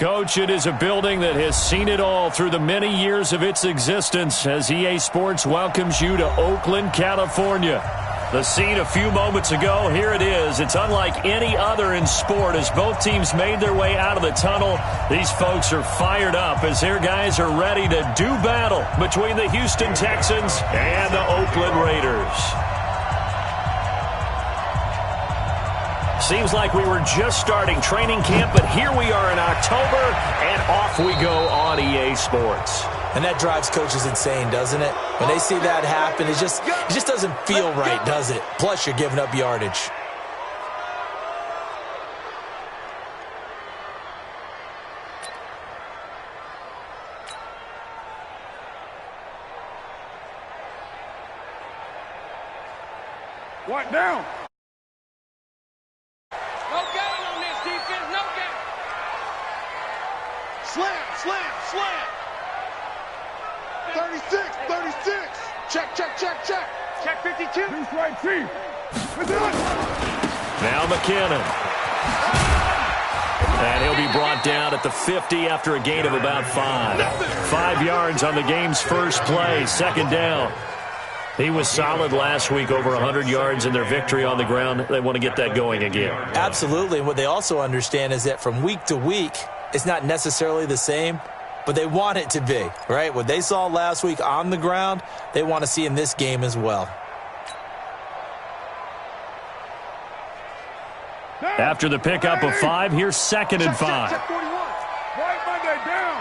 Coach, it is a building that has seen it all through the many years of its existence as EA Sports welcomes you to Oakland, California. The scene a few moments ago, here it is. It's unlike any other in sport as both teams made their way out of the tunnel. These folks are fired up as their guys are ready to do battle between the Houston Texans and the Oakland Raiders. Seems like we were just starting training camp, but here we are in October, and off we go on EA Sports. And that drives coaches insane, doesn't it? When they see that happen, it just doesn't feel right, does it? Plus, you're giving up yardage. What down? Slam! 36! Check! Check 52! Who's right, Chief? We're done! Now McKinnon. And he'll be brought down at the 50 after a gain of about 5. 5 yards on the game's first play, second down. He was solid last week, over 100 yards in their victory on the ground. They want to get that going again. Absolutely. And what they also understand is that from week to week, it's not necessarily the same, but they want it to be, right? What they saw last week on the ground, they want to see in this game as well. After the pickup of 5, here's 2nd and 5. Check 41. Right Monday down.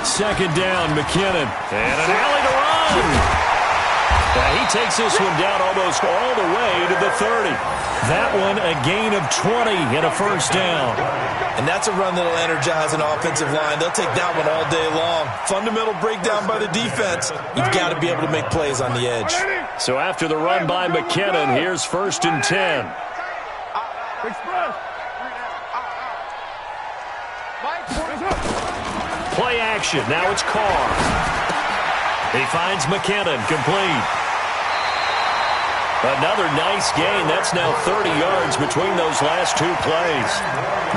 2nd down, McKinnon. And an alley to run. He takes this one down almost all the way to the 30. That one a gain of 20 and a first down. And that's a run that'll energize an offensive line. They'll take that one all day long. Fundamental breakdown by the defense. You've got to be able to make plays on the edge. So after the run by McKinnon, here's 1st and 10. Play action. Now it's Carr. He finds McKinnon, complete. Another nice gain. That's now 30 yards between those last 2 plays.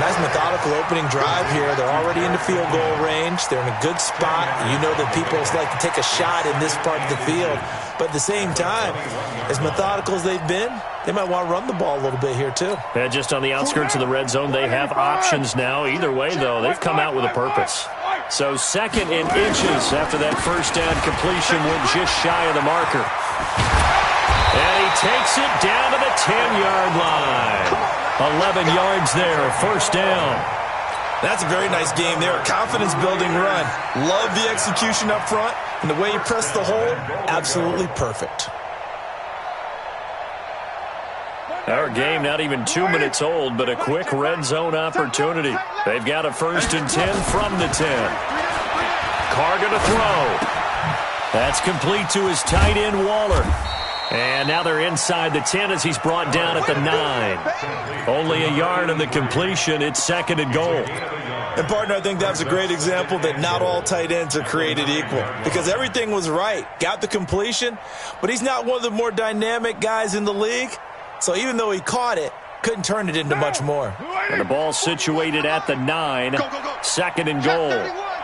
Nice methodical opening drive here. They're already in the field goal range. They're in a good spot. You know that people like to take a shot in this part of the field. But at the same time, as methodical as they've been, they might want to run the ball a little bit here too. Yeah, just on the outskirts of the red zone, they have options now. Either way, though, they've come out with a purpose. So 2nd and inches after that first down completion went just shy of the marker. And he takes it down to the 10-yard line. 11 yards there, first down. That's a very nice game there. Confidence-building run. Love the execution up front. And the way he pressed the hole, absolutely perfect. Our game not even 2 minutes old, but a quick red zone opportunity. They've got a 1st and 10 from the 10. Carr to throw. That's complete to his tight end, Waller. And now they're inside the 10 as he's brought down at the 9. Only a yard of the completion. It's 2nd and goal. And, partner, I think that's a great example that not all tight ends are created equal. Because everything was right. Got the completion, but he's not one of the more dynamic guys in the league. So even though he caught it, couldn't turn it into much more. And the ball situated at the 9. 2nd and goal.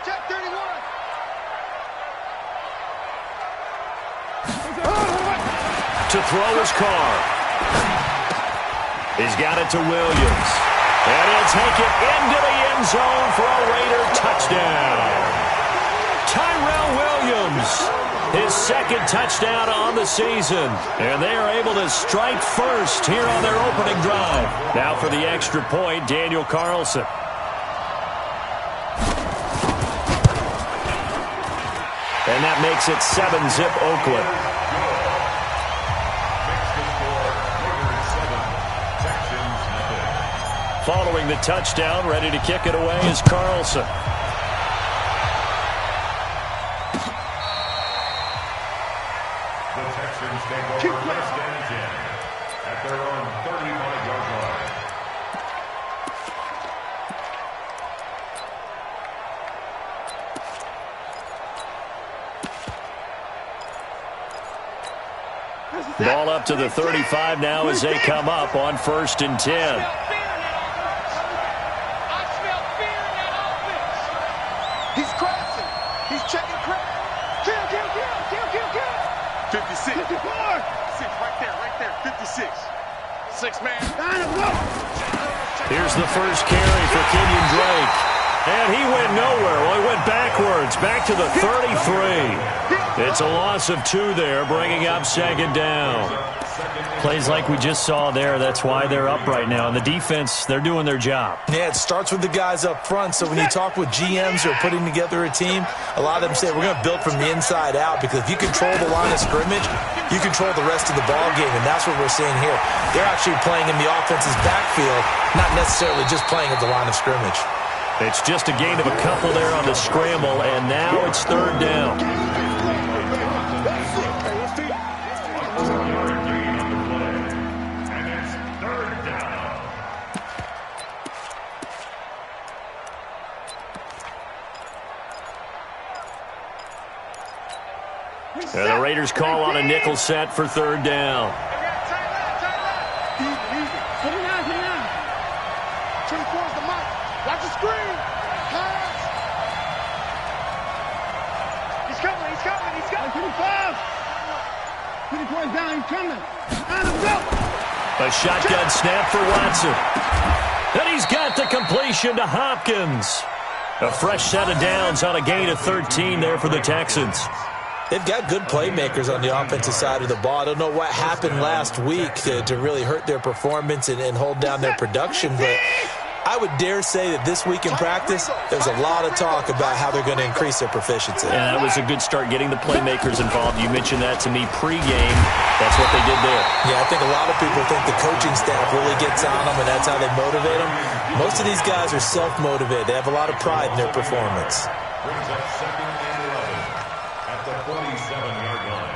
Check 31. To throw his Carr. He's got it to Williams. And he'll take it into the end zone for a Raider touchdown. Tyrell Williams, his 2nd touchdown on the season. And they are able to strike first here on their opening drive. Now for the extra point, Daniel Carlson. And that makes it 7-zip Oakland. Following the touchdown, ready to kick it away is Carlson. The Texans take over 1st and 10 at their own 35-yard line. Ball up to the 35 now as they come up on 1st and 10. 6-man. Here's the first carry for Kenyon Drake. And he went nowhere. Well, he went backwards, back to the 33. It's a loss of 2 there, bringing up second down. Plays like we just saw there. That's why they're up right now. And the defense, they're doing their job. Yeah, it starts with the guys up front. So when you talk with GMs who are putting together a team, a lot of them say we're going to build from the inside out, because if you control the line of scrimmage, you control the rest of the ball game, and that's what we're seeing here. They're actually playing in the offense's backfield, not necessarily just playing at the line of scrimmage. It's just a gain of a couple there on the scramble, and now it's third down. And the Raiders call on a nickel set for third down. Watch the screen. Pass. He's coming. 25. 24 is down. He's coming. A shotgun snap for Watson. And he's got the completion to Hopkins. A fresh set of downs on a gain of 13 there for the Texans. They've got good playmakers on the offensive side of the ball. I don't know what happened last week to really hurt their performance and hold down their production, but I would dare say that this week in practice, there's a lot of talk about how they're going to increase their proficiency. And that was a good start, getting the playmakers involved. You mentioned that to me pregame. That's what they did there. Yeah, I think a lot of people think the coaching staff really gets on them, and that's how they motivate them. Most of these guys are self-motivated. They have a lot of pride in their performance. Brings up second and 11 at the 47-yard line.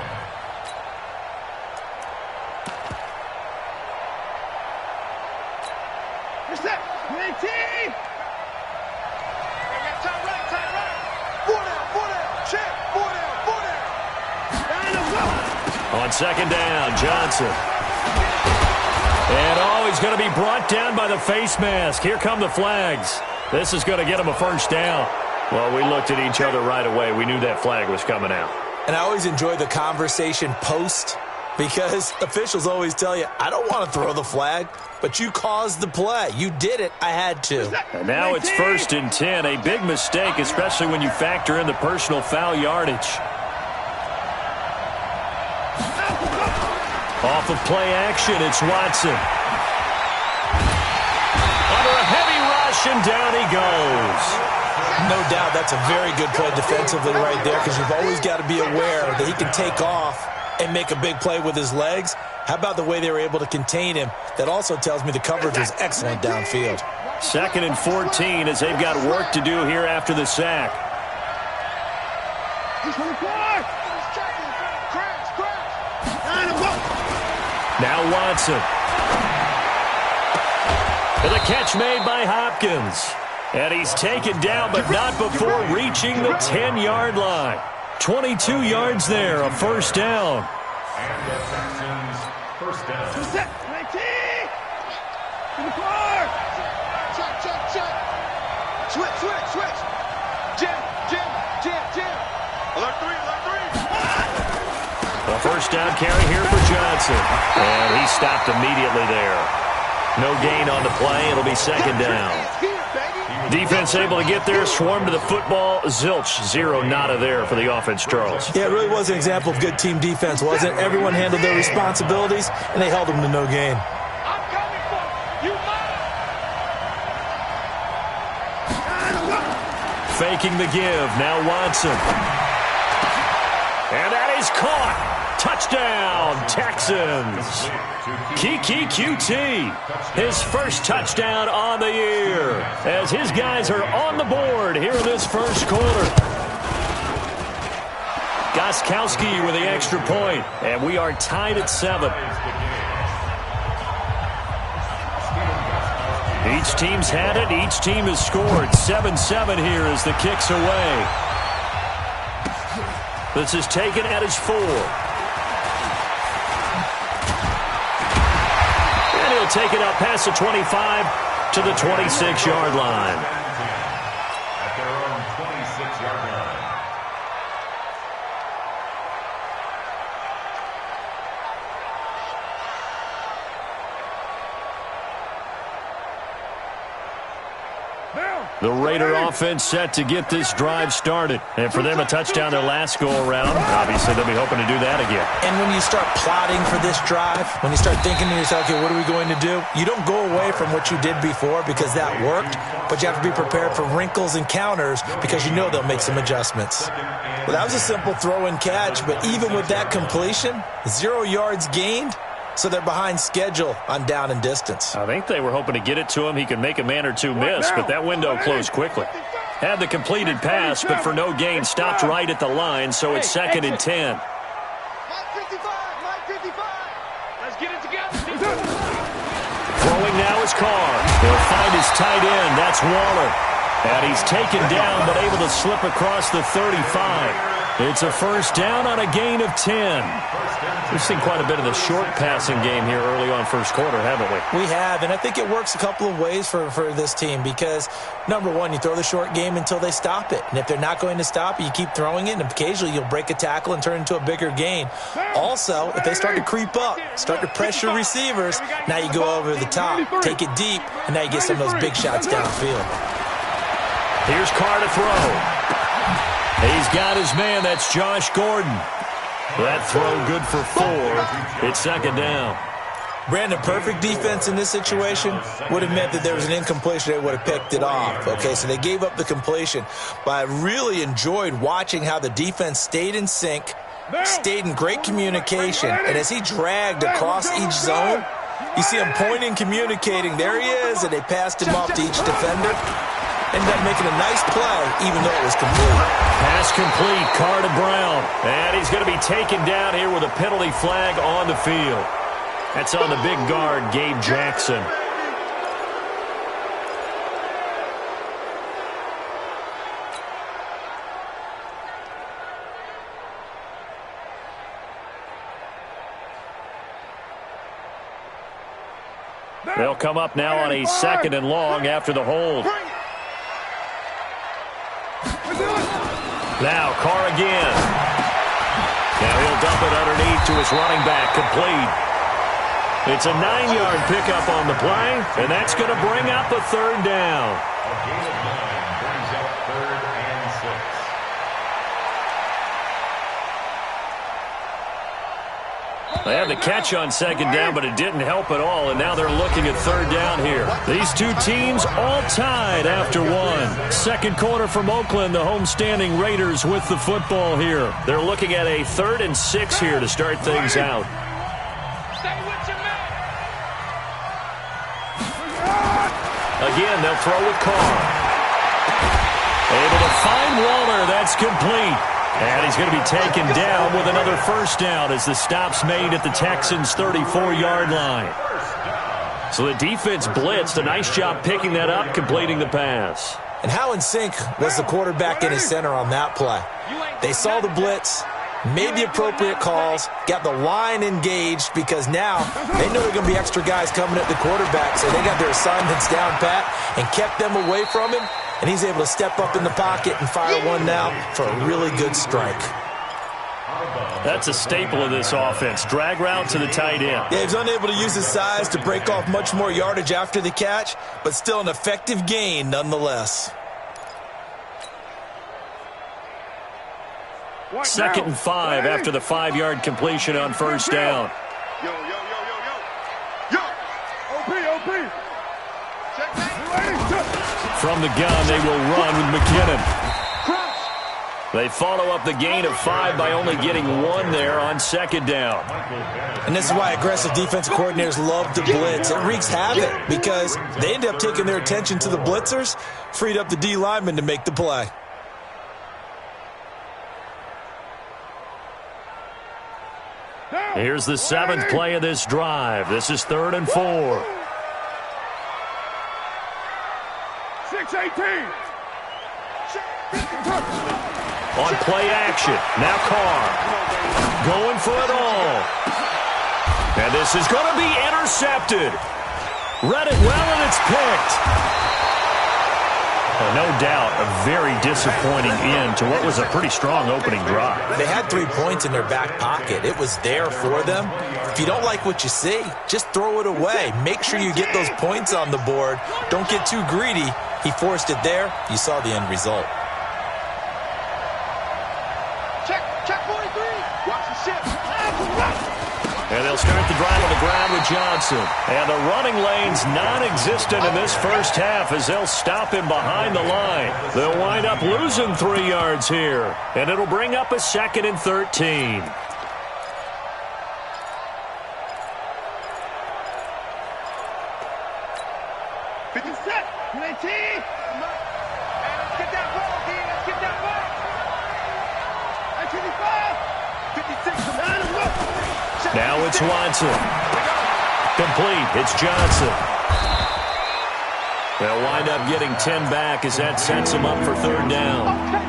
Reset. 19. Time right. 4 down. Check. 4 down. On second down, Johnson. And he's going to be brought down by the face mask. Here come the flags. This is going to get him a first down. Well, we looked at each other right away. We knew that flag was coming out. And I always enjoy the conversation post, because officials always tell you, I don't want to throw the flag, but you caused the play. You did it. I had to. And now it's 1st and 10. A big mistake, especially when you factor in the personal foul yardage. Off of play action, it's Watson. Under a heavy rush, and down he goes. No doubt that's a very good play defensively right there, because you've always got to be aware that he can take off and make a big play with his legs. How about the way they were able to contain him? That also tells me the coverage was excellent downfield. 2nd and 14 as they've got work to do here after the sack. Now Watson. And the catch made by Hopkins. And he's taken down, but not before reaching the 10-yard line. 22 yards there, a first down. And the Texans first down. Check. Switch. Jim. Alert 3. A first down carry here for Johnson. And he stopped immediately there. No gain on the play. It'll be second down. Defense able to get there, swarm to the football. Zilch, 0 nada there for the offense, Charles. Yeah, it really was an example of good team defense, wasn't it? Everyone handled their responsibilities, and they held them to no gain. I'm coming for you. Faking the give. Now Watson. And that is caught. Touchdown, Texans. Kiki QT, his first touchdown on the year, as his guys are on the board here in this first quarter. Gostkowski with the extra point, and we are tied at 7. Each team's had it. Each team has scored. 7-7 here as the kick's away. This is taken at his 4. And he'll take it up past the 25 to the 26-yard line. At their own 26-yard line. The Raider offense set to get this drive started. And for them, a touchdown their last go-around. Obviously, they'll be hoping to do that again. And when you start plotting for this drive, when you start thinking to yourself, okay, what are we going to do? You don't go away from what you did before because that worked, but you have to be prepared for wrinkles and counters because you know they'll make some adjustments. Well, that was a simple throw and catch, but even with that completion, 0 yards gained, so they're behind schedule on down and distance. I think they were hoping to get it to him. He could make a man or two miss, but that window closed quickly. Had the completed pass, but for no gain, stopped right at the line, so it's 2nd and 10. Let's get it together. Throwing now is Carr. He'll find his tight end. That's Waller. And he's taken down, but able to slip across the 35. It's a first down on a gain of 10. We've seen quite a bit of the short passing game here early on first quarter, haven't we? We have, and I think it works a couple of ways for this team because, number one, you throw the short game until they stop it. And if they're not going to stop it, you keep throwing it, and occasionally you'll break a tackle and turn it into a bigger gain. Also, if they start to creep up, start to pressure receivers, now you go over the top, take it deep, and now you get some of those big shots downfield. Here's Carr to throw. He's got his man. That's Josh Gordon. That throw good for 4. It's 2nd down. Brandon, perfect defense in this situation would have meant that there was an incompletion. They would have picked it off. Okay, so they gave up the completion. But I really enjoyed watching how the defense stayed in sync, stayed in great communication. And as he dragged across each zone, you see him pointing, communicating. There he is, and they passed him off to each defender. Ended up making a nice play, even though it was complete. Pass complete, Carr to Brown. And he's going to be taken down here with a penalty flag on the field. That's on the big guard, Gabe Jackson. They'll come up now on a 2nd and long after the hold. Now Carr again. Now he'll dump it underneath to his running back, complete. It's a 9-yard pickup on the play, and that's going to bring out the 3rd down. A gain of 9 brings up 3rd and 6. They had the catch on 2nd down, but it didn't help at all, and now they're looking at 3rd down here. These two teams all tied after 1. Second quarter from Oakland, the homestanding Raiders with the football here. They're looking at a 3rd and 6 here to start things out. Again, they'll throw with Carr. Able to find Waller. That's complete. And he's going to be taken down with another first down as the stop's made at the Texans' 34-yard line. So the defense blitzed. A nice job picking that up, completing the pass. And how in sync was the quarterback in his center on that play? They saw the blitz, made the appropriate calls, got the line engaged because now they know there are going to be extra guys coming at the quarterback, so they got their assignments down pat and kept them away from him. And he's able to step up in the pocket and fire one now for a really good strike. That's a staple of this offense. Drag route to the tight end. Yeah, he's unable to use his size to break off much more yardage after the catch, but still an effective gain nonetheless. 2nd and 5 after the 5-yard completion on first down. Yo, yo, yo, yo, yo. Yo. OP, OP. Check that. From the gun, they will run with McKinnon. They follow up the gain of 5 by only getting 1 there on 2nd down. And this is why aggressive defensive coordinators love to blitz. It wreaks havoc because they end up taking their attention to the blitzers, freed up the D lineman to make the play. Here's the 7th play of this drive. This is 3rd and 4. 6-18. On play action. Now Carr. Going for it all. And this is going to be intercepted. Read it well, and it's picked. No doubt, a very disappointing end to what was a pretty strong opening drive. They had 3 points in their back pocket. It was there for them. If you don't like what you see, just throw it away. Make sure you get those points on the board. Don't get too greedy. He forced it there. You saw the end result. Check 43. Watch the ship. And they'll start the drive on the ground with Johnson. And the running lane's non-existent in this first half as they'll stop him behind the line. They'll wind up losing 3 yards here. And it'll bring up a 2nd and 13. Now it's Watson. Complete. It's Johnson. They'll wind up getting 10 back as that sets them up for 3rd down.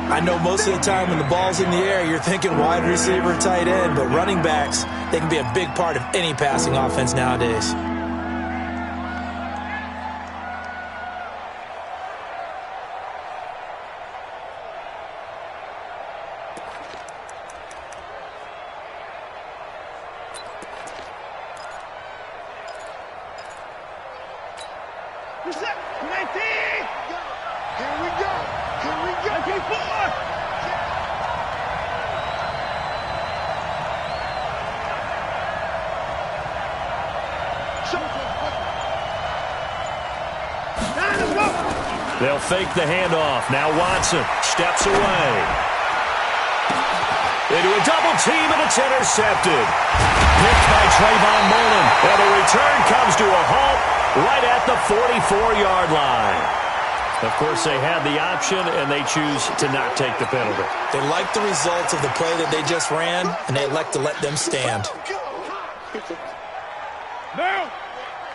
I know most of the time when the ball's in the air, you're thinking wide receiver, tight end, but running backs, they can be a big part of any passing offense nowadays. They'll fake the handoff. Now Watson steps away. They do a double team, and it's intercepted. Picked by Trayvon Mullen. And the return comes to a halt right at the 44-yard line. Of course, they had the option, and they choose to not take the penalty. They like the results of the play that they just ran, and they elect to let them stand. Now,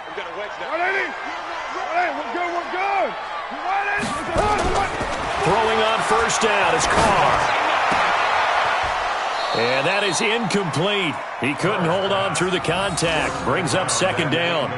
we got a wedge now. We're good. Throwing on 1st down is Carr. And that is incomplete. He couldn't hold on through the contact. Brings up 2nd down.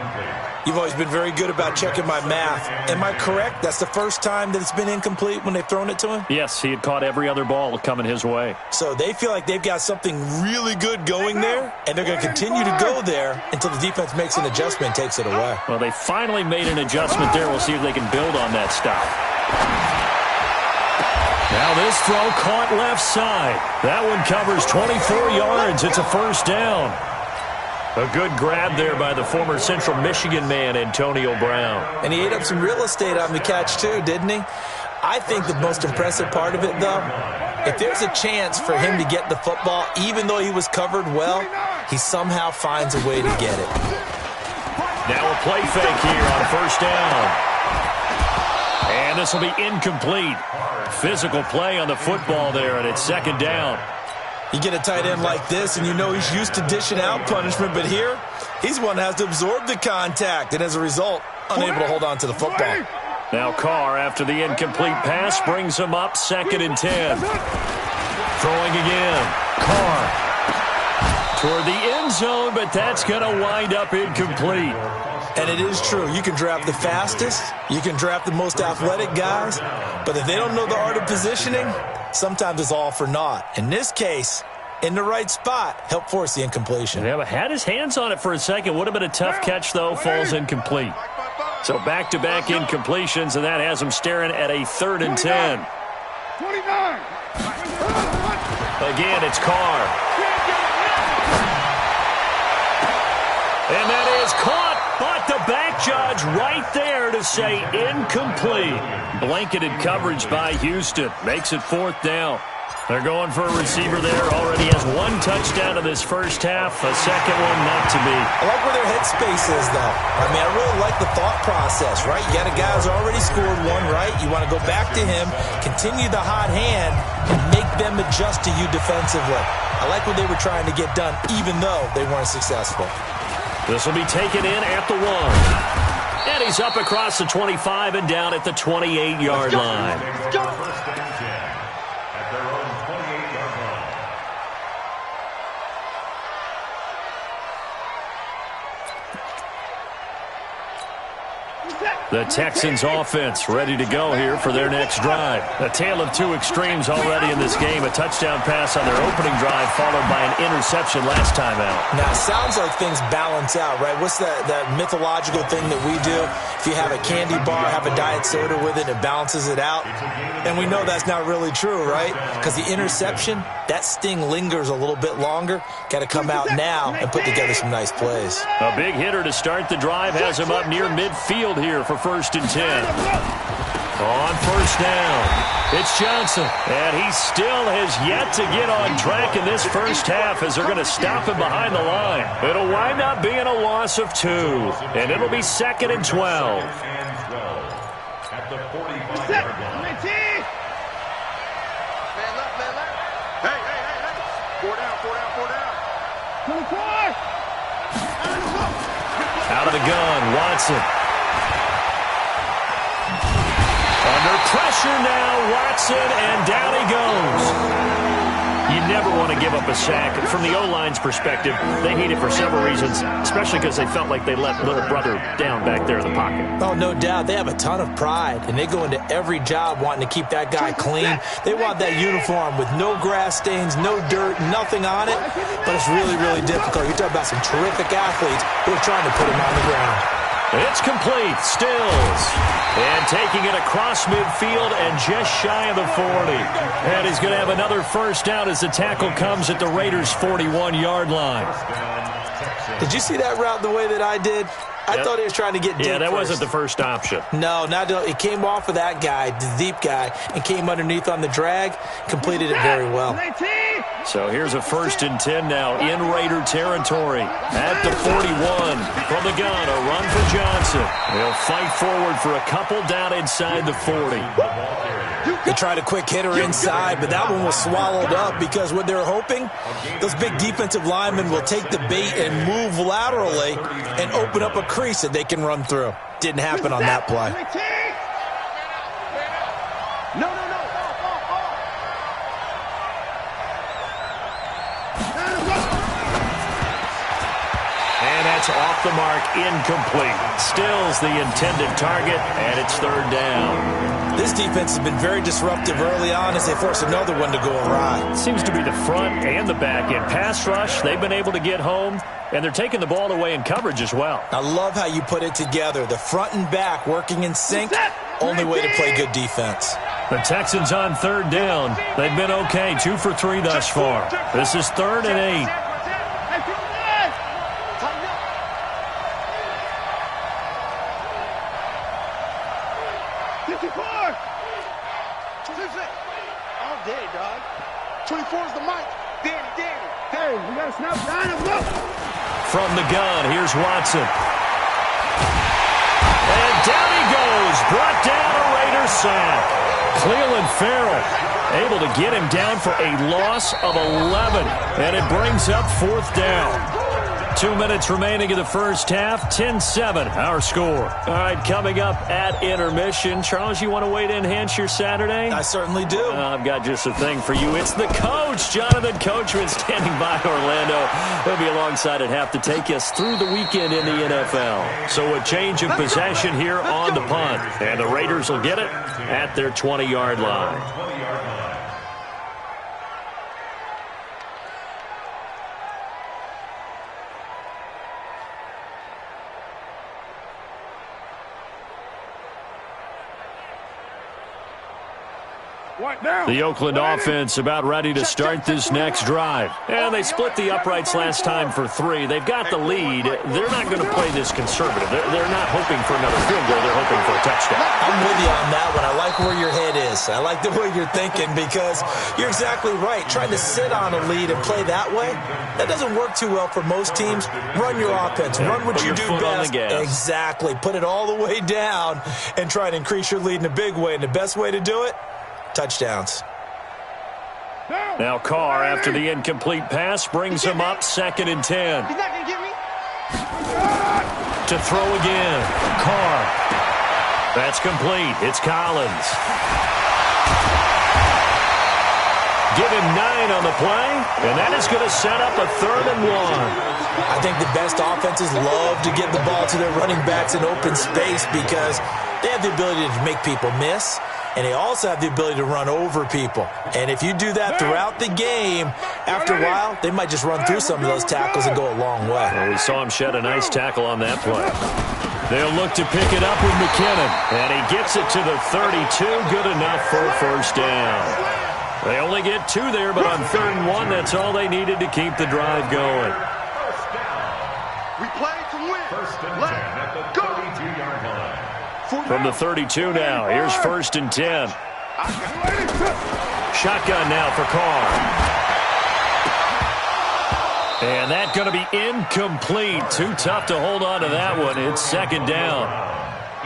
You've always been very good about checking my math. Am I correct? That's the first time that it's been incomplete when they've thrown it to him? Yes, he had caught every other ball coming his way. So they feel like they've got something really good going there, and they're going to continue to go there until the defense makes an adjustment and takes it away. Well, they finally made an adjustment there. We'll see if they can build on that stop. Now this throw caught left side. That one covers 24 yards. It's a 1st down. A good grab there by the former Central Michigan man, Antonio Brown. And he ate up some real estate on the catch, too, didn't he? I think the most impressive part of it, though, if there's a chance for him to get the football, even though he was covered well, he somehow finds a way to get it. Now a play fake here on 1st down. And this will be incomplete. Physical play on the football there, and it's 2nd down. You get a tight end like this, and you know he's used to dishing out punishment, but here, he's one that has to absorb the contact, and as a result, unable to hold on to the football. Now Carr, after the incomplete pass, brings him up 2nd and 10. Throwing again. Carr toward the end zone, but that's going to wind up incomplete. And it is true. You can draft the fastest, you can draft the most athletic guys, but if they don't know the art of positioning, sometimes it's all for naught. In this case, in the right spot, help force the incompletion. Yeah, but had his hands on it for a second. Would have been a tough catch, though. Falls incomplete. So back-to-back incompletions, and that has him staring at a 3rd and 10. 29. Again, it's Carr. And that is caught. But the back judge right there to say incomplete. Blanketed coverage by Houston. Makes it 4th down. They're going for a receiver there. Already has 1 touchdown in this first half. A second one not to be. I like where their headspace is, though. I mean, I really like the thought process, right? You got a guy who's already scored 1, right? You want to go back to him, continue the hot hand, and make them adjust to you defensively. I like what they were trying to get done, even though they weren't successful. This will be taken in at the 1. And he's up across the 25 and down at the 28-yard line. First and 10 at their own 28-yard line. The Texans offense ready to go here for their next drive. A tale of two extremes already in this game. A touchdown pass on their opening drive followed by an interception last time out. Now, it sounds like things balance out, right? What's that mythological thing that we do? If you have a candy bar, have a diet soda with it, it balances it out. And we know that's not really true, right? Because the interception, that sting lingers a little bit longer. Got to come out now and put together some nice plays. A big hitter to start the drive has him up near midfield here for 1st and 10. On 1st down, it's Johnson. And he still has yet to get on track in this first half as they're going to stop him behind the line. It'll wind up being a loss of 2. And it'll be 2nd and 12. At the 45-yard line. Out of the gun, Watson. Under pressure now, Watson, and down he goes. You never want to give up a sack. From the O-line's perspective, they hate it for several reasons, especially because they felt like they let little brother down back there in the pocket. Oh, no doubt. They have a ton of pride, and they go into every job wanting to keep that guy clean. They want that uniform with no grass stains, no dirt, nothing on it. But it's really, really difficult. You're talking about some terrific athletes who are trying to put him on the ground. It's complete. Stills. And taking it across midfield and just shy of the 40. And he's going to have another first down as the tackle comes at the Raiders' 41-yard line. Did you see that route the way that I did? I thought he was trying to get deep. Yeah, that first. wasn't the first option. No, it came off of that guy, the deep guy, and came underneath on the drag, completed it very well. So here's a 1st and 10 now in Raider territory. At the 41, from the gun, a run for Johnson. They'll fight forward for a couple down inside the 40. They tried a quick hitter inside, but that one was swallowed up because what they're hoping, those big defensive linemen will take the bait and move laterally and open up a crease that they can run through. Didn't happen on that play. And that's off the mark, incomplete. Stills the intended target, and it's 3rd down. This defense has been very disruptive early on as they force another one to go awry. It seems to be the front and the back end. Pass rush, they've been able to get home, and they're taking the ball away in coverage as well. I love how you put it together. The front and back working in sync, only way to play good defense. The Texans on 3rd down. They've been okay, 2 for 3 thus far. This is 3rd and 8. All day, dog. 24 is the mic. Danny. Hey, we got to snap line up. Look. From the gun, here's Watson. And down he goes. Brought down a Raider sack. Cleveland Farrell able to get him down for a loss of 11. And it brings up 4th down. 2 minutes remaining in the first half. 10-7, our score. All right, coming up at intermission. Charles, you want to wait in, enhance your Saturday? I certainly do. I've got just a thing for you. It's the coach, Jonathan Coachman, standing by Orlando. He'll be alongside at half to take us through the weekend in the NFL. So a change of possession here on the punt. And the Raiders will get it at their 20-yard line. The Oakland offense about ready to start this next drive. And they split the uprights last time for 3. They've got the lead. They're not going to play this conservative. They're not hoping for another field goal. They're hoping for a touchdown. I'm with you on that one. I like where your head is. I like the way you're thinking because you're exactly right. Trying to sit on a lead and play that way, that doesn't work too well for most teams. Run your offense. Run what you do best. Exactly. Put it all the way down and try to increase your lead in a big way. And the best way to do it, touchdowns. Now Carr, after the incomplete pass, brings him up 2nd and 10. He's not going to get me. To throw again. Carr. That's complete. It's Collins. Give him 9 on the play, and that is going to set up a 3rd and 1. I think the best offenses love to get the ball to their running backs in open space because they have the ability to make people miss, and they also have the ability to run over people. And if you do that throughout the game, after a while, they might just run through some of those tackles and go a long way. Well, we saw him shed a nice tackle on that play. They'll look to pick it up with McKinnon, and he gets it to the 32. Good enough for a 1st down. They only get 2 there, but on 3rd and 1, that's all they needed to keep the drive going. We play to win. 1st and 10 at the 32-yard line. From the 32 now, here's 1st and 10. Shotgun now for Carr. And that's going to be incomplete. Too tough to hold on to that one. It's 2nd down.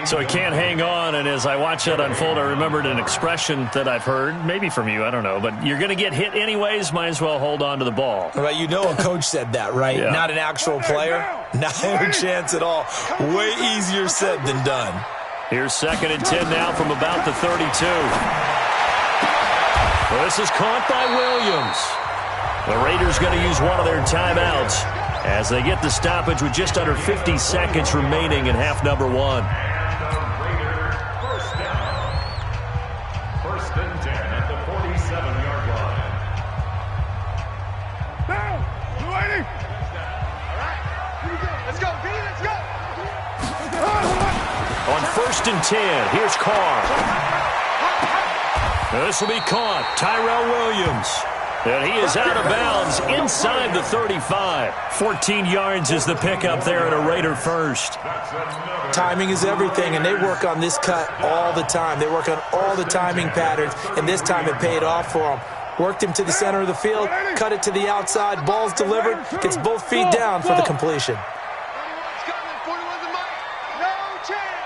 So he can't hang on, and as I watch that unfold, I remembered an expression that I've heard, maybe from you, I don't know, but you're going to get hit anyways, might as well hold on to the ball. Well, you know a coach said that, right? Yeah. Not an actual player. Not a chance at all. Way easier said than done. Here's 2nd and 10 now from about the 32. Well, this is caught by Williams. The Raiders going to use one of their timeouts as they get the stoppage with just under 50 seconds remaining in half number 1. Raiders 1st down. 1st and 10 at the 47-yard line. Down. You ready? All right. Here we go. Let's go, B. Let's go. On 1st and 10, here's Carr. This will be caught. Tyrell Williams. And he is out of bounds inside the 35. 14 yards is the pickup there at a Raider 1st. Timing is everything, and they work on this cut all the time. They work on all the timing patterns, and this time it paid off for them. Worked him to the center of the field, cut it to the outside, ball's delivered, gets both feet down for the completion. 41's coming. 41's a mic. No chance.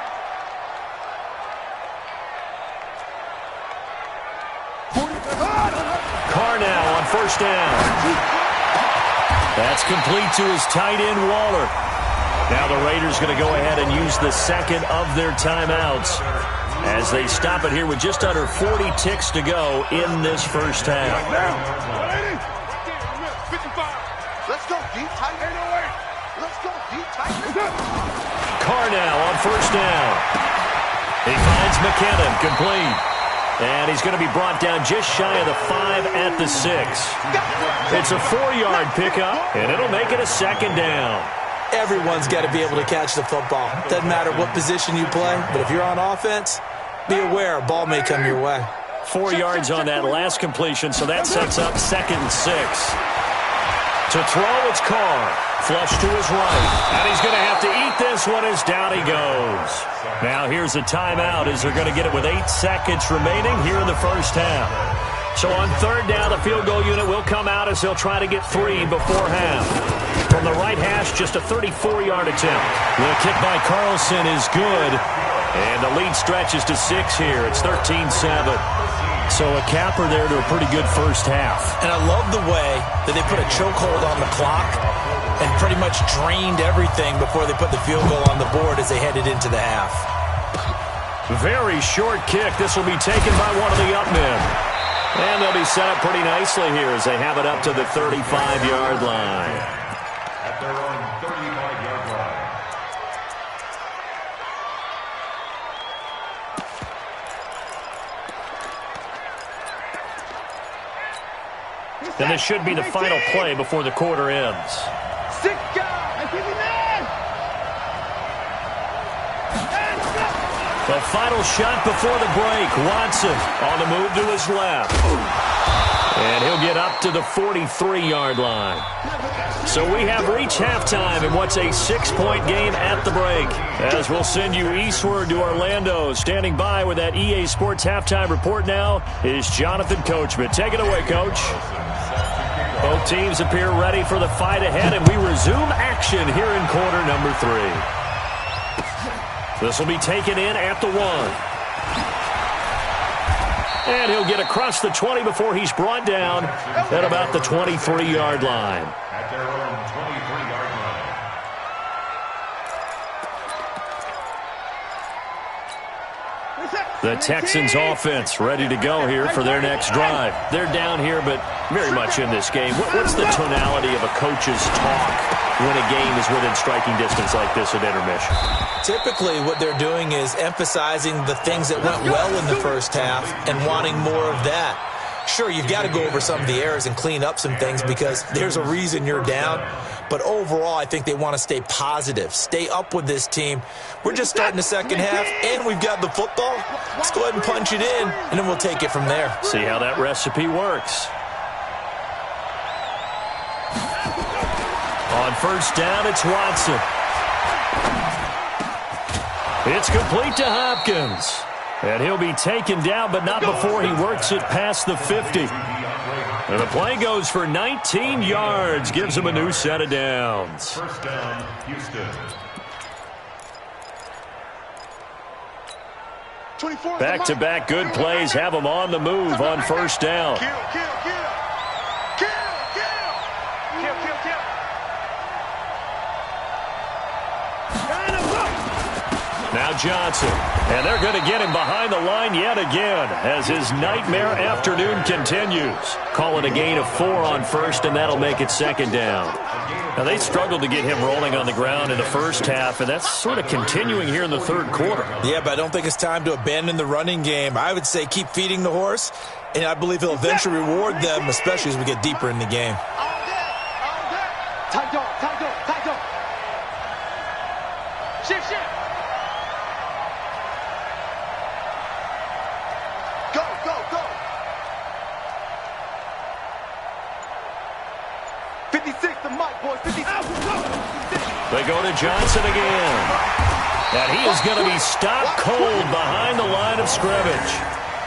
Carr now on 1st down. That's complete to his tight end, Waller. Now the Raiders going to go ahead and use the 2nd of their timeouts as they stop it here with just under 40 ticks to go in this 1st half. 55. Let's go deep tight. Let's go deep tight. Carr now on 1st down. He finds McKinnon, complete. And he's going to be brought down just shy of the 5 at the 6. It's a 4-yard pickup, and it'll make it a 2nd down. Everyone's got to be able to catch the football. Doesn't matter what position you play, but if you're on offense, be aware a ball may come your way. 4 yards on that last completion, so that sets up 2nd and 6. To throw, it's Carr. Flush to his right. And he's going to have to eat this one as down he goes. Now here's a timeout as they're going to get it with 8 seconds remaining here in the 1st half. So on 3rd down, the field goal unit will come out as they'll try to get 3 before half. From the right hash, just a 34-yard attempt. The kick by Carlson is good. And the lead stretches to 6 here. It's 13-7. So a capper there to a pretty good 1st half. And I love the way that they put a chokehold on the clock and pretty much drained everything before they put the field goal on the board as they headed into the half. Very short kick. This will be taken by one of the up men. And they'll be set up pretty nicely here as they have it up to the 35-yard line. At their own 35-yard line. And this should be the final play before the quarter ends. Sick guy. The final shot before the break. Watson on the move to his left. And he'll get up to the 43-yard line. So we have reached halftime in what's a 6-point game at the break. As we'll send you eastward to Orlando. Standing by with that EA Sports halftime report now is Jonathan Coachman. Take it away, Coach. Both teams appear ready for the fight ahead, and we resume action here in quarter number 3. This will be taken in at the 1. And he'll get across the 20 before he's brought down at about the 23-yard line. At their own 23-yard line. The Texans offense ready to go here for their next drive. They're down here, but very much in this game. What's the tonality of a coach's talk when a game is within striking distance like this at intermission? Typically, what they're doing is emphasizing the things that went well in the first half and wanting more of that. Sure, you've got to go over some of the errors and clean up some things because there's a reason you're down. But overall, I think they want to stay positive, stay up with this team. We're just starting the second half, and we've got the football. Let's go ahead and punch it in, and then we'll take it from there. See how that recipe works. On first down, it's Watson. It's complete to Hopkins. And he'll be taken down, but not before he works it past the 50. And the play goes for 19 yards, gives him a new set of downs. First down, Houston. Back-to-back good plays have him on the move on first down. Now Johnson, and they're going to get him behind the line yet again as his nightmare afternoon continues. Calling a gain of 4 on first, and that'll make it second down. Now, they struggled to get him rolling on the ground in the first half, and that's sort of continuing here in the third quarter. Yeah, but I don't think it's time to abandon the running game. I would say keep feeding the horse, and I believe he'll eventually reward them, especially as we get deeper in the game. Tight dog. Shift. Go. 56, the mic, boys. 56. They go to Johnson again. And he is going to be stopped cold behind the line of scrimmage.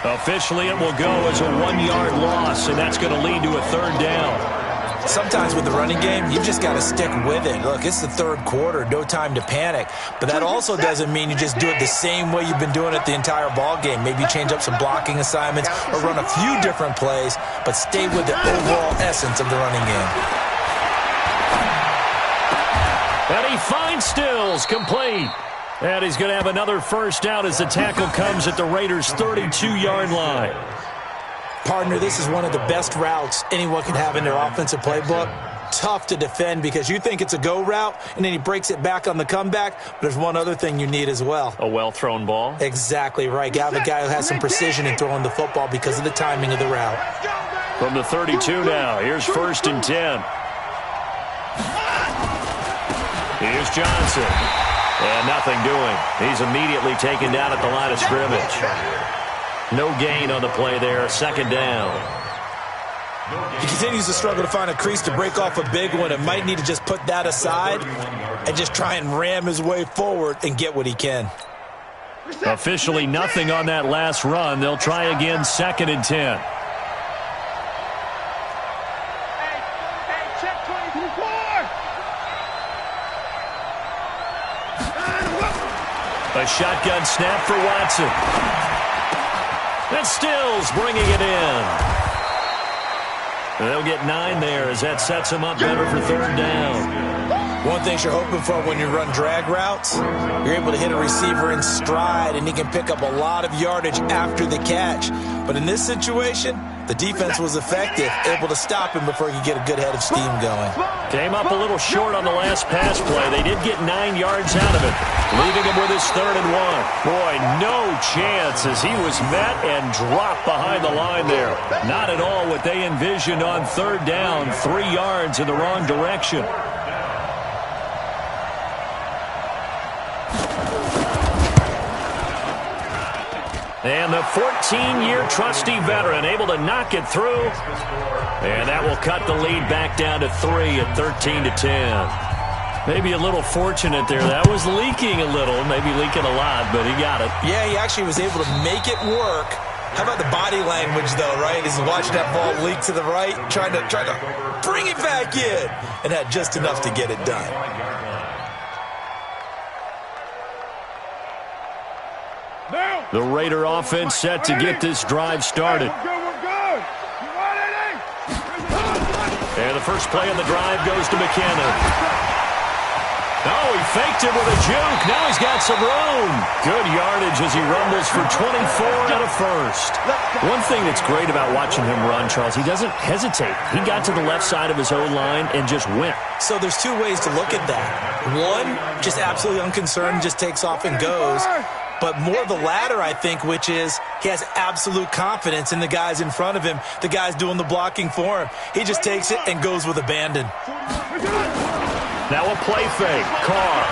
Officially, it will go as a 1-yard loss, and that's going to lead to a third down. Sometimes with the running game, you've just got to stick with it. Look, it's the third quarter, no time to panic. But that also doesn't mean you just do it the same way you've been doing it the entire ball game. Maybe change up some blocking assignments or run a few different plays, but stay with the overall essence of the running game. And he finds Stills, complete. And he's going to have another first down as the tackle comes at the Raiders' 32-yard line. Partner, this is one of the best routes anyone can have in their offensive playbook. Tough to defend because you think it's a go route, and then he breaks it back on the comeback. But there's one other thing you need as well. A well-thrown ball? Exactly right. You have a guy who has some precision in throwing the football because of the timing of the route. From the 32 now, here's first and 10. Here's Johnson. And nothing doing. He's immediately taken down at the line of scrimmage. No gain on the play there, second down. He continues to struggle to find a crease to break off a big one and might need to just put that aside and just try and ram his way forward and get what he can. Officially nothing on that last run. They'll try again, second and 10. A shotgun snap for Watson. And Stills bringing it in. They'll get 9 there as that sets them up better for third down. One thing you're hoping for when you run drag routes, you're able to hit a receiver in stride and he can pick up a lot of yardage after the catch. But in this situation, the defense was effective, able to stop him before he could get a good head of steam going. Came up a little short on the last pass play. They did get 9 yards out of it, leaving him with his third and 1. Boy, no chance as he was met and dropped behind the line there. Not at all what they envisioned on third down, 3 yards in the wrong direction. And the 14-year trusty veteran able to knock it through. And that will cut the lead back down to 3 at 13-10. Maybe a little fortunate there. That was leaking a little, maybe leaking a lot, but he got it. Yeah, he actually was able to make it work. How about the body language, though, right? He's watching that ball leak to the right, trying to bring it back in, and had just enough to get it done. The Raider offense set to get this drive started. And the first play of the drive goes to McKinnon. Oh, he faked it with a juke. Now he's got some room. Good yardage as he rumbles for 24 and a first. One thing that's great about watching him run, Charles, he doesn't hesitate. He got to the left side of his own line and just went. So there's two ways to look at that. One, just absolutely unconcerned, just takes off and goes. But more the latter, I think, which is he has absolute confidence in the guys in front of him, the guys doing the blocking for him. He just takes it and goes with abandon. Now a play fake. Carr.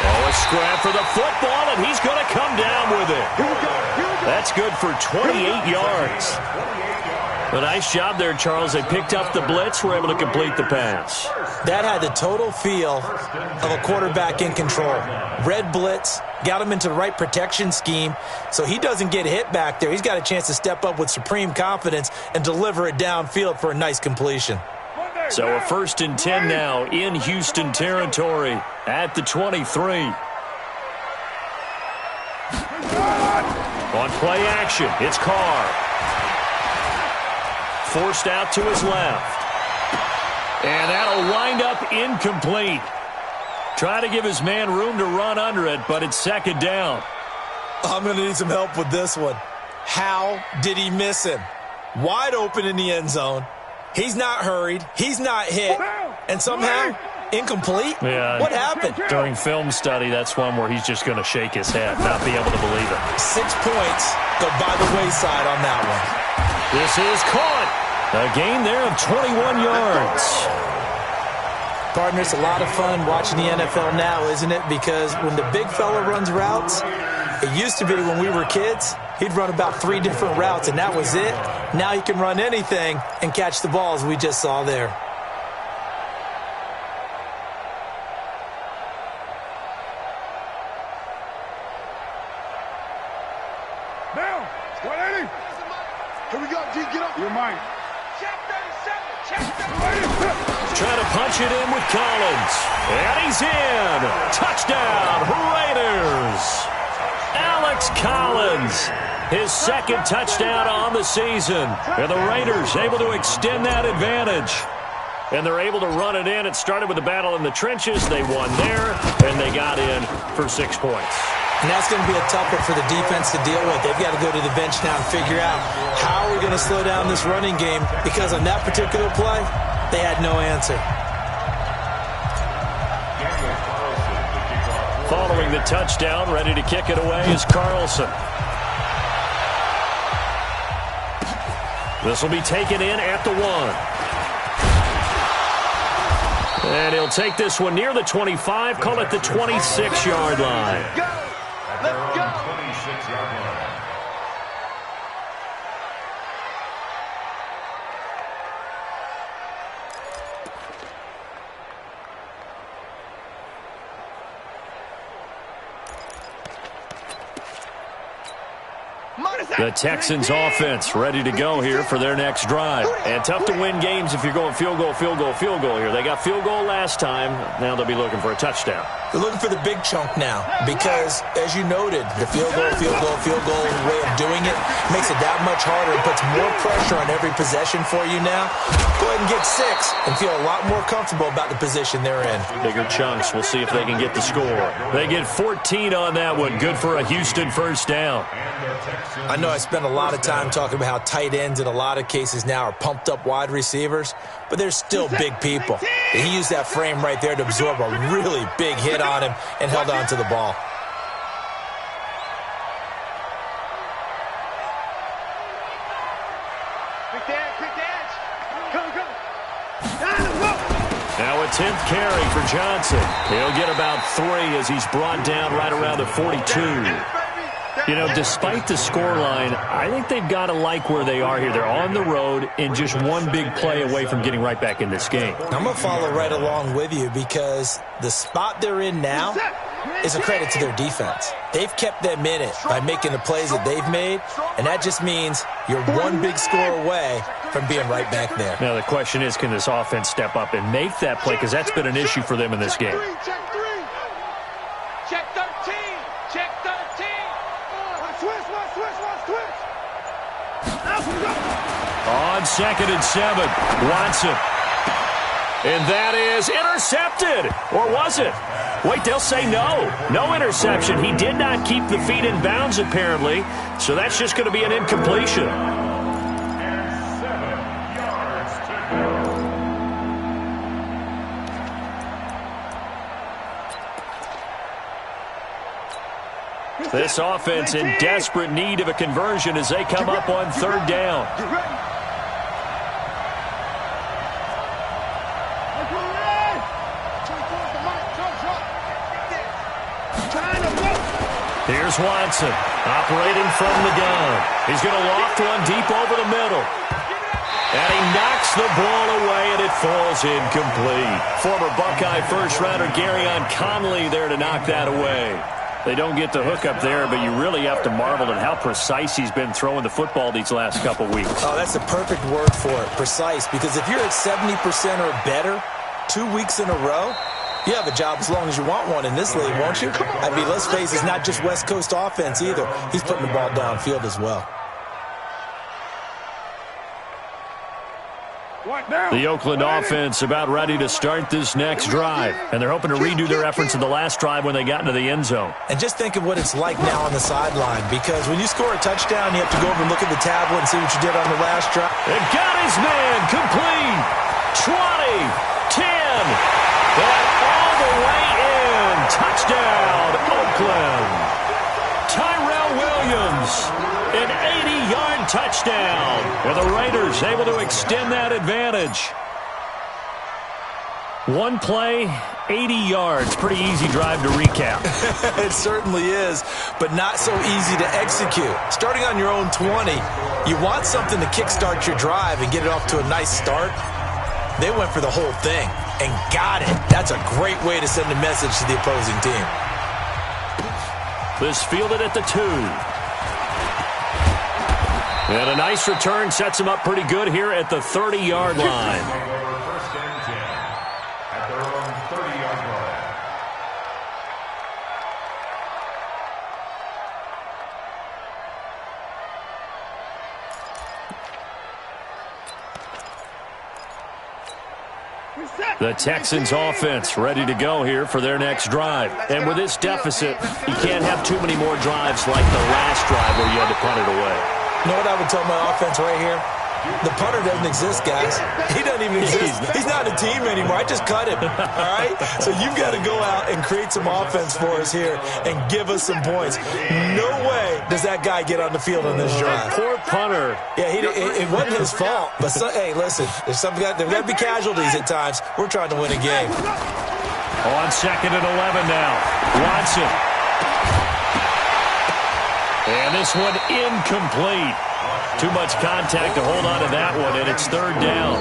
Oh, a scrap for the football, and he's going to come down with it. That's good for 28 yards. A nice job there, Charles. They picked up the blitz, were able to complete the pass. That had the total feel of a quarterback in control. Red blitz, got him into the right protection scheme, so he doesn't get hit back there. He's got a chance to step up with supreme confidence and deliver it downfield for a nice completion. So a 1st and 10 now in Houston territory at the 23. On play action, it's Carr. Forced out to his left. And that'll wind up incomplete. Try to give his man room to run under it, but it's 2nd down. I'm going to need some help with this one. How did he miss him? Wide open in the end zone. He's not hurried. He's not hit. And somehow, incomplete? Yeah. What happened? During film study, that's one where he's just going to shake his head, not be able to believe it. 6 points go by the wayside on that one. This is caught. A gain there of 21 yards. Partner, it's a lot of fun watching the NFL now, isn't it? Because when the big fella runs routes, it used to be when we were kids, he'd run about 3 different routes, and that was it. Now he can run anything and catch the ball, as we just saw there. Now, 180. Here we go, G, get up. You're mine. Check 37, check 37. Trying to punch it in with Collins. And he's in. Touchdown, Raiders. Alex Collins, his 2nd touchdown on the season. And the Raiders able to extend that advantage. And they're able to run it in. It started with a battle in the trenches. They won there, and they got in for 6 points. And that's going to be a tough one for the defense to deal with. They've got to go to the bench now and figure out how are we going to slow down this running game, because on that particular play, they had no answer. Following the touchdown, ready to kick it away is Carlson. This will be taken in at the 1. And he'll take this one near the 25, call it the 26-yard line. Let's go. 26-yard line. The Texans offense ready to go here for their next drive. And tough to win games if you're going field goal, field goal, field goal here. They got field goal last time. Now they'll be looking for a touchdown. They're looking for the big chunk now because, as you noted, the field goal way of doing it makes it that much harder. It puts more pressure on every possession for you now. Go ahead and get 6 and feel a lot more comfortable about the position they're in. Bigger chunks. We'll see if they can get the score. They get 14 on that one. Good for a Houston first down. I know I spent a lot of time talking about how tight ends in a lot of cases now are pumped up wide receivers, but they're still big people. And he used that frame right there to absorb a really big hit on him and held on to the ball. Now a 10th carry for Johnson. He'll get about 3 as he's brought down right around the 42. You know, despite the scoreline, I think they've got to like where they are here. They're on the road and just one big play away from getting right back in this game. I'm going to follow right along with you because the spot they're in now is a credit to their defense. They've kept them in it by making the plays that they've made, and that just means you're one big score away from being right back there. Now the question is, can this offense step up and make that play? Because that's been an issue for them in this game. Check 13. Check 13. Switch. On 2nd and 7, Watson. And that is intercepted. Or was it? Wait, they'll say no. No interception. He did not keep the feet in bounds, apparently. So that's just going to be an incompletion. And 7 yards to go. This offense in desperate need of a conversion as they come up on third down. Here's Watson, operating from the gun. He's going to loft one deep over the middle. And he knocks the ball away, and it falls incomplete. Former Buckeye first-rounder Garyon Conley there to knock that away. They don't get the hook up there, but you really have to marvel at how precise he's been throwing the football these last couple weeks. Oh, that's the perfect word for it, precise. Because if you're at 70% or better 2 weeks in a row, you have a job as long as you want one in this league, won't you? I mean, let's face it, it's not just West Coast offense either. He's putting the ball downfield as well. The Oakland offense about ready to start this next drive. And they're hoping to redo their efforts in the last drive when they got into the end zone. And just think of what it's like now on the sideline. Because when you score a touchdown, you have to go over and look at the tablet and see what you did on the last drive. And got his man complete. 20, 10, and all the way in. Touchdown, Oakland. Tyrell Williams, an 80-yard touchdown. And the Raiders able to extend that advantage. One play, 80 yards. Pretty easy drive to recap. It certainly is, but not so easy to execute. Starting on your own 20, you want something to kickstart your drive and get it off to a nice start. They went for the whole thing and got it. That's a great way to send a message to the opposing team. This fielded at the 2. And a nice return sets him up pretty good here at the 30-yard line. First and 10 at their own 30-yard line. The Texans offense ready to go here for their next drive. And with this deficit, you can't have too many more drives like the last drive where you had to punt it away. You know what I would tell my offense right here? The punter doesn't exist, guys. He doesn't even exist. He's not a team anymore. I just cut him, all right? So you've got to go out and create some offense for us here and give us some points. No way does that guy get on the field on this drive. Poor punter. Yeah, it wasn't his fault. But, hey, listen, there's got to be casualties at times. We're trying to win a game. On 2nd and 11 now. Watson. And this one incomplete. Too much contact to hold on to that one, and it's third down.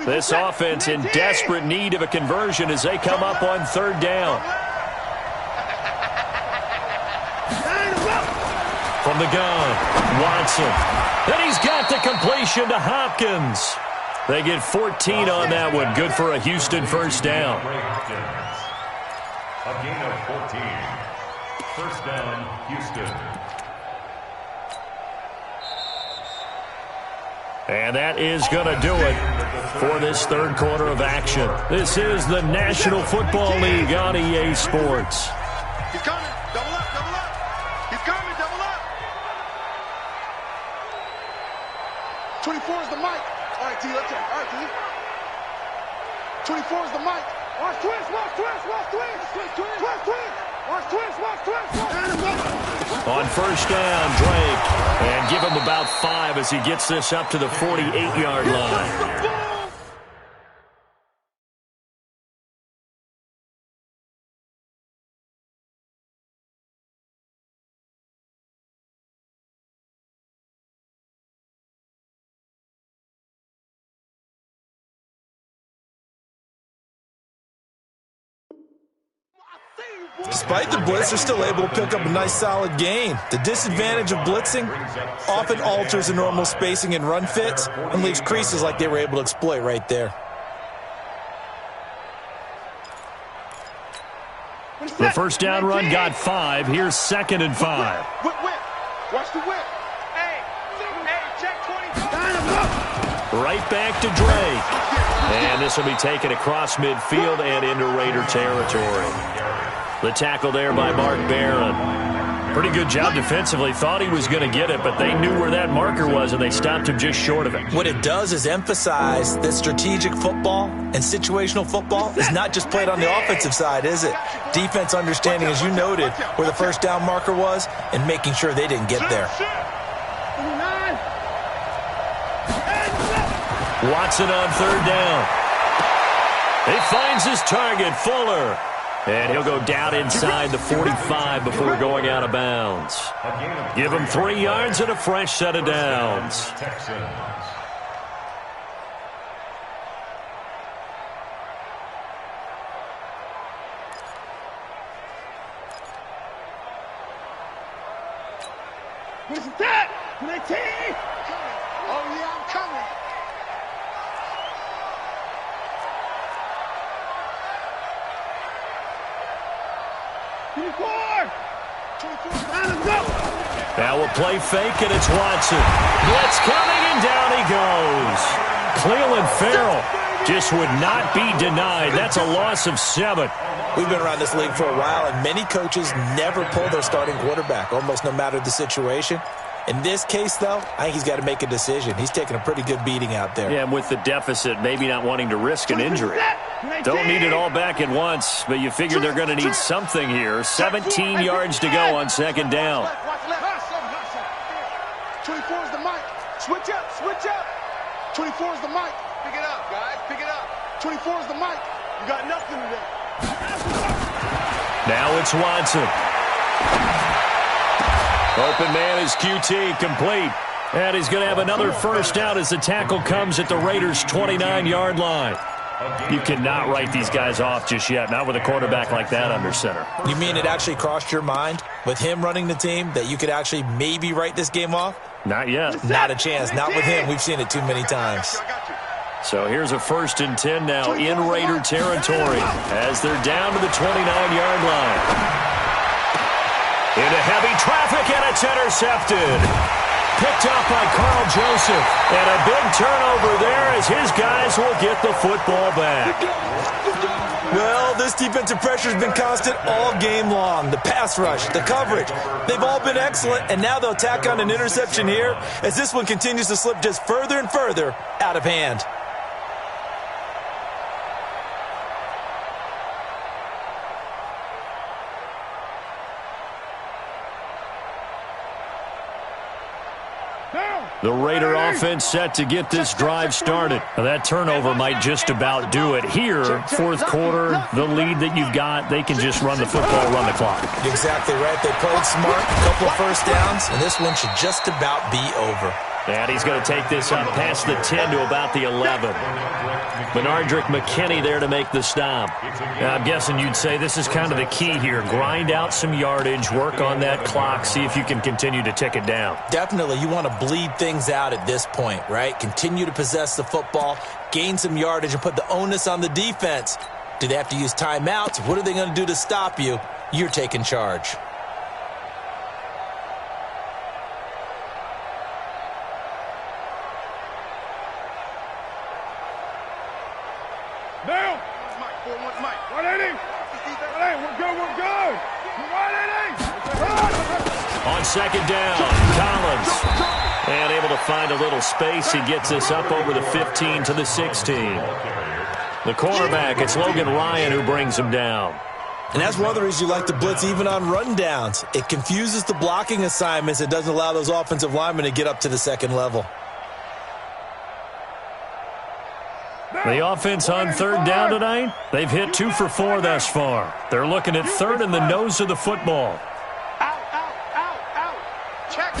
This offense in desperate need of a conversion as they come up on third down. From the gun, Watson. Then he's got the completion to Hopkins. They get 14 on that one. Good for a Houston first down. A gain of 14. First down, Houston. And that is going to do it for this third quarter of action. This is the National Football League on EA Sports. He's coming. Double up, double up. He's coming, double up. 24 is the mic. All right, T, let's check. All right, T. 24 is the mic. Watch twist, watch twist, watch twist. Twist, twist, twist, twist. Watch twist, watch twist. On first down, Drake. And give him about 5 as he gets this up to the 48-yard line. Despite the blitz, they're still able to pick up a nice solid gain. The disadvantage of blitzing often alters the normal spacing and run fits and leaves creases like they were able to exploit right there. The first down run got 5. Here's 2nd and 5. Whip. Watch the whip. Hey, check 20. Right back to Drake. And this will be taken across midfield and into Raider territory. The tackle there by Mark Barron. Pretty good job defensively. Thought he was going to get it, but they knew where that marker was, and they stopped him just short of it. What it does is emphasize that strategic football and situational football is not just played on the offensive side, is it? Defense understanding, as you noted, where the first down marker was and making sure they didn't get there. Watson on 3rd down. He finds his target, Fuller. And he'll go down inside the 45 before going out of bounds. Give him 3 yards and a fresh set of downs. What's that? Oh, yeah, I'm coming. Now we'll play fake, and it's Watson. Blitz coming, and down he goes. Cleveland Farrell just would not be denied. That's a loss of 7. We've been around this league for a while, and many coaches never pull their starting quarterback, almost no matter the situation. In this case, though, I think he's got to make a decision. He's taking a pretty good beating out there. Yeah, and with the deficit, maybe not wanting to risk an injury. Don't need it all back at once, but you figure they're going to need something here. 17 yards to go on 2nd down. 24 is the mic. Switch up. 24 is the mic. Pick it up, guys. Pick it up. 24 is the mic. You got nothing today. Now it's Watson. Open man is QT, complete. And he's going to have another first down as the tackle comes at the Raiders' 29-yard line. You cannot write these guys off just yet, not with a quarterback like that under center. You mean it actually crossed your mind with him running the team that you could actually maybe write this game off? Not yet. Not a chance. Not with him. We've seen it too many times. So here's a 1st and 10 now in Raider territory as they're down to the 29-yard line. Into heavy traffic, and it's intercepted. Picked up by Carl Joseph. And a big turnover there as his guys will get the football back. Well, this defensive pressure has been constant all game long. The pass rush, the coverage, they've all been excellent, and now they'll tack on an interception here as this one continues to slip just further and further out of hand. The Raider offense set to get this drive started. Now, that turnover might just about do it. Here, 4th quarter, the lead that you've got, they can just run the football, run the clock. Exactly right. They played smart, a couple of first downs, and this one should just about be over. And he's going to take this up past the 10 to about the 11. Benardrick McKinney there to make the stop. Now, I'm guessing you'd say this is kind of the key here. Grind out some yardage, work on that clock, see if you can continue to tick it down. Definitely, you want to bleed things out at this point, right? Continue to possess the football, gain some yardage, and put the onus on the defense. Do they have to use timeouts? What are they going to do to stop you? You're taking charge. Now! 180! 180, we're good! 180! On 2nd down, Collins. And able to find a little space. He gets us up over the 15 to the 16. The cornerback, it's Logan Ryan who brings him down. And that's one of the reasons you like to blitz even on rundowns. It confuses the blocking assignments. It doesn't allow those offensive linemen to get up to the 2nd level. The offense on 3rd down tonight, they've hit 2 for 4 thus far. They're looking at 3rd in the nose of the football. Out. Check.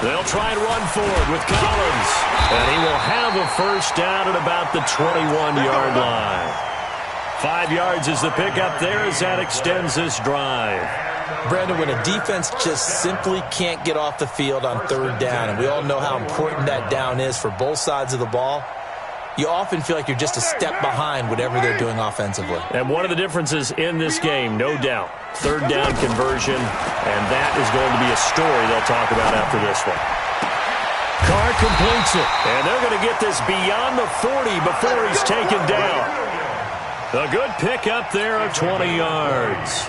They'll try and run forward with Collins. And he will have a first down at about the 21-yard line. 5 yards is the pickup there as that extends this drive. Brandon, when a defense just simply can't get off the field on third down, and we all know how important that down is for both sides of the ball, you often feel like you're just a step behind whatever they're doing offensively. And one of the differences in this game, no doubt, third down conversion, and that is going to be a story they'll talk about after this one. Carr completes it, and they're going to get this beyond the 40 before he's taken down. A good pickup there of 20 yards.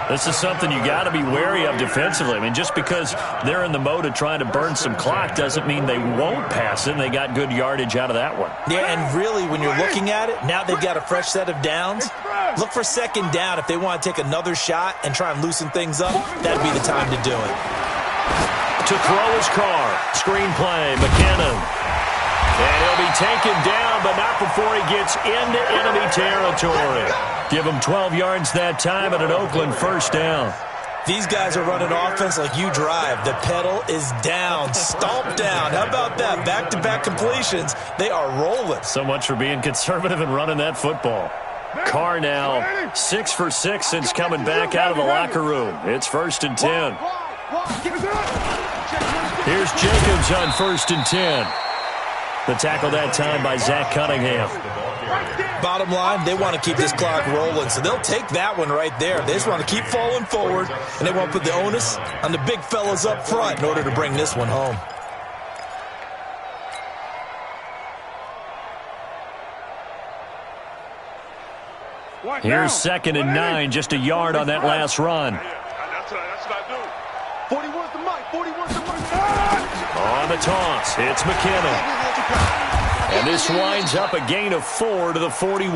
This is something you got to be wary of defensively. I mean, just because they're in the mode of trying to burn some clock doesn't mean they won't pass it. And they got good yardage out of that one. Yeah, and really, when you're looking at it, now they've got a fresh set of downs. Look for second down if they want to take another shot and try and loosen things up. That'd be the time to do it. To throw his Carr. Screen play, McKinnon. And he'll be taken down, but not before he gets into enemy territory. Give him 12 yards that time and an Oakland first down. These guys are running offense like you drive. The pedal is down, stomp down. How about that? Back-to-back completions. They are rolling. So much for being conservative and running that football. Carr now 6 for 6 since coming back out of the locker room. It's 1st and 10. Here's Jacobs on 1st and 10. The tackle that time by Zach Cunningham. Bottom line, they want to keep this clock rolling, so they'll take that one right there. They just want to keep falling forward, and they want to put the onus on the big fellas up front in order to bring this one home. Here's 2nd and 9, just a yard on that last run. That's what I do. 41's the mic. 41's the mic. On the toss, it's McKinnon. And this winds up a gain of 4 to the 41.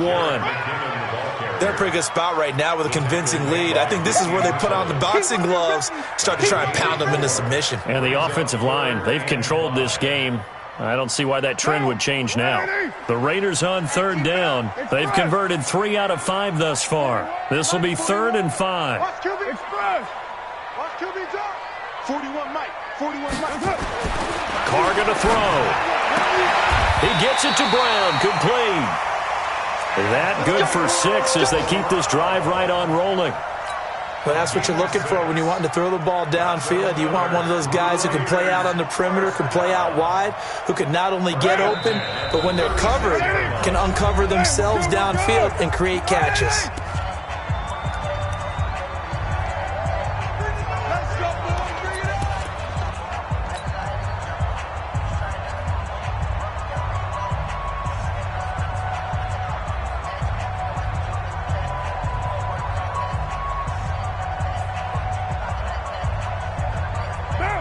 They're in a pretty good spot right now with a convincing lead. I think this is where they put on the boxing gloves, start to try and pound them into submission. And the offensive line, they've controlled this game. I don't see why that trend would change now. The Raiders on 3rd down. They've converted 3 out of 5 thus far. This will be 3rd and 5. Watch QB express. Watch QB drop. 41 Mike. 41 Mike. Carr going to throw. He gets it to Brown, complete. That good for 6 as they keep this drive right on rolling. Well, that's what you're looking for when you're wanting to throw the ball downfield. You want one of those guys who can play out on the perimeter, can play out wide, who can not only get open, but when they're covered, can uncover themselves downfield and create catches.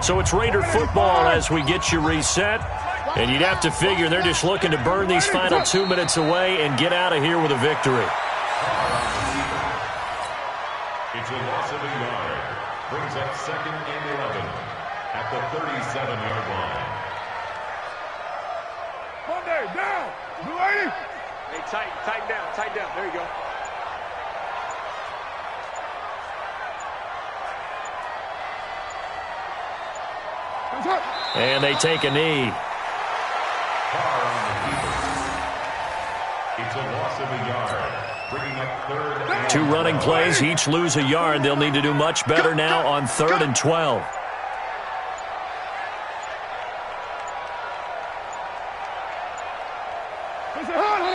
So it's Raider football as we get you reset. And you'd have to figure they're just looking to burn these final 2 minutes away and get out of here with a victory. It's a loss of a yard. Brings up 2nd and 11 at the 37-yard line. Monday, down. Blue 80. Hey, tighten down. There you go. And they take a knee. It's a loss of a yard. Bringing up 3rd and 2 running plays, each lose a yard. They'll need to do much better now on 3rd and 12.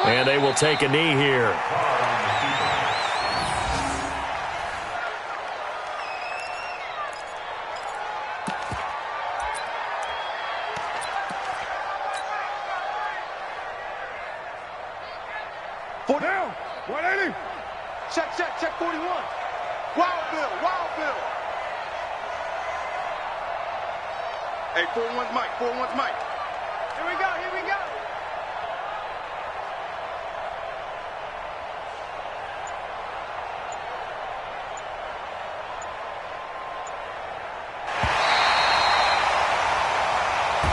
And they will take a knee here. Down. 180. Check 41. Wild Bill. Hey, 41's Mike. Here we go.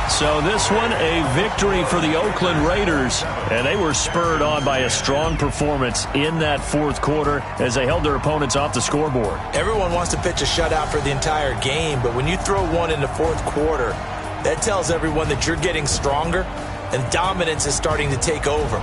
So this one, a victory for the Oakland Raiders. And they were spurred on by a strong performance in that 4th quarter as they held their opponents off the scoreboard. Everyone wants to pitch a shutout for the entire game, but when you throw one in the 4th quarter, that tells everyone that you're getting stronger and dominance is starting to take over.